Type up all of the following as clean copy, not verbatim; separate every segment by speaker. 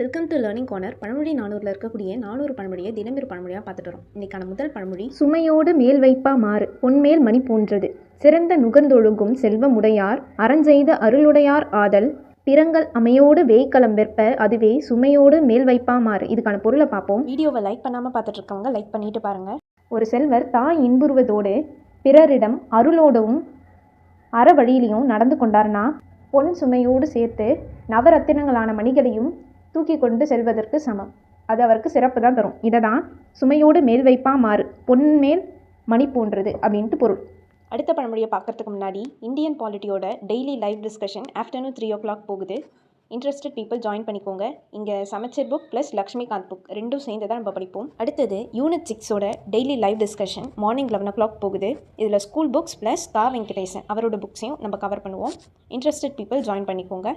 Speaker 1: Welcome to learning corner. பழமொழி 400ல் இருக்கக்கூடிய 400 பழமொழியை தினமிரு பழமொழியாக பார்த்துட்டு வரோம். இன்றைக்கான முதல் பழமொழி,
Speaker 2: சுமையோடு மேல் வைப்பா மாறு பொன்மேல் மணி போன்றது. சிறந்த நுகர்ந்தொழுகும் செல்வம் உடையார் அறஞ்செய்த அருளுடையார் ஆதல் பிறங்கள் அமையோடு வேய்க்களம் வெற்ப அதுவே சுமையோடு மேல் வைப்பா மாறு. இதுக்கான பொருளை பார்ப்போம்.
Speaker 1: வீடியோவை லைக் பண்ணாமல் பார்த்துட்டு இருக்கவங்க லைக் பண்ணிட்டு பாருங்கள்.
Speaker 2: ஒரு செல்வர் தாய் இன்புறுவதோடு பிறரிடம் அருளோடும் அற வழியிலையும் நடந்து கொண்டார்னா பொன் சுமையோடு சேர்த்து நவரத்தினங்களான மணிகளையும் தூக்கி கொண்டு செல்வதற்கு சமம். அது அவருக்கு சிறப்பு தான் தரும். இதை தான் சுமையோடு மேல் வைப்பா மாறு பொன்மேல் மணி போன்றது அப்படின்ட்டு பொருள்.
Speaker 1: அடுத்த பழமொழியை பார்க்கறதுக்கு முன்னாடி இந்தியன் பாலிட்டியோட daily live discussion afternoon 3 o'clock போகுது. இன்ட்ரெஸ்டட் பீப்புள் ஜாயின் பண்ணிக்கோங்க. இங்கே சமச்சர் புக் ப்ளஸ் லக்ஷ்மிகாந்த் புக் ரெண்டும் சேர்ந்து தான் நம்ம படிப்போம். அடுத்தது யூனிட் 6ஓட daily live discussion morning 11 o'clock போகுது. இதில் ஸ்கூல் புக்ஸ் ப்ளஸ் கா வெங்கடேசன் அவரோட புக்ஸையும் நம்ம கவர் பண்ணுவோம். இன்ட்ரெஸ்டட் பீப்புள் ஜாயின் பண்ணிக்கோங்க.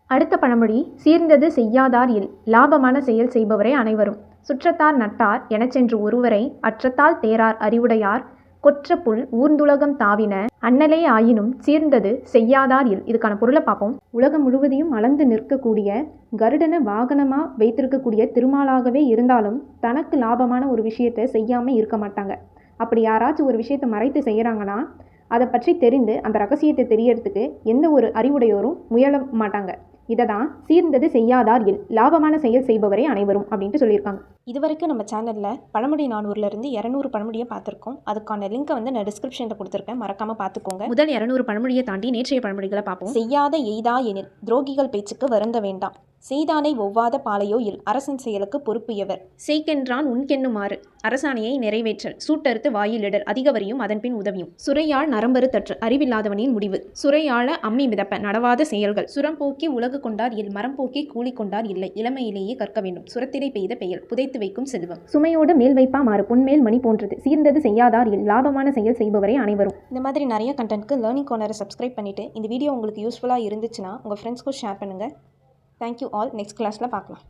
Speaker 2: அடுத்த பழமொழி, சீர்ந்தது செய்யாதார் இல் லாபமான செயல் செய்பவரே அனைவரும். சுற்றத்தார் நட்டார் எனச்சென்று ஒருவரை அற்றத்தால் தேரார் அறிவுடையார் கொற்ற புல் ஊர்ந்துலகம் தாவின அண்ணலே ஆயினும் சீர்ந்தது செய்யாதார் இல். இதுக்கான பொருளை பார்ப்போம். உலகம் முழுவதையும் அளந்து நிற்கக்கூடிய கருடனை வாகனமாக வைத்திருக்கக்கூடிய திருமாலாகவே இருந்தாலும் தனக்கு லாபமான ஒரு விஷயத்தை செய்யாமல் இருக்க மாட்டாங்க. அப்படி யாராச்சும் ஒரு விஷயத்தை மறைத்து செய்கிறாங்கன்னா அதை பற்றி தெரிந்து அந்த ரகசியத்தை தெரியறதுக்கு எந்த ஒரு அறிவுடையோரும் முயல மாட்டாங்க. இதை தான் சீர்ந்தது செய்யாதார் இல் லாபமான செயல் செய்பவரே அனைவரும் அப்படின்ட்டு சொல்லியிருக்காங்க.
Speaker 1: இது வரைக்கும் நம்ம சேனலில் பழமொழி 400லேருந்து 200 பழமொழியை பார்த்துருக்கோம். அதுக்கான லிங்கை வந்து நான் டிஸ்கிரிப்ஷனில் கொடுத்துருக்கேன், மறக்காமல் பார்த்துக்கோங்க. முதல் 200 பழமொழியை தாண்டி நேற்றைய பழமொழிகளை பார்ப்போம். செய்யாத எய்தா எனில் துரோகிகள் பேச்சுக்கு வருந்த வேண்டாம். செய்தானை ஒவ்வாத பாலையோ இல் அரசன் செயலுக்கு பொறுப்பு எவர். செய்கென்றான் உண்கென்னுமாறு அரசாணையை நிறைவேற்றல் சூட்டறுத்து வாயிலிடல் அதிக வரியும் அதன்பின் உதவியும். சுரையாழ் நரம்பரு தற்று அறிவில்லாதவனின் முடிவு. சுரையாழ அம்மி மிதப்ப நடவாத செயல்கள். சுரம் போக்கி உலகு கொண்டார் இல் மரம் போக்கி கூலி கொண்டார் இல்லை. இளமையிலேயே கற்க வேண்டும் சுரத்திரை பெய்த பெயல் புதைத்து வைக்கும் செல்வம்.
Speaker 2: சுமையோடு மேல் வைப்பா மாறு பொன்மேல் மணி போன்றது. சீர்ந்தது செய்யாதார் இல் லாபமான செயல் செய்பவரே அனைவரும்.
Speaker 1: இந்த மாதிரி நிறைய கண்டென்ட்க்கு லேர்னிங் கார்னரை சப்ஸ்கிரைப் பண்ணிவிட்டு இந்த வீடியோ உங்களுக்கு யூஸ்ஃபுல்லாக இருந்துச்சுன்னா உங்கள் ஃப்ரெண்ட்ஸ்க்கும் ஷேர் பண்ணுங்கள். Thank you all. நெக்ஸ்ட் கிளாஸில் பார்க்கலாம்.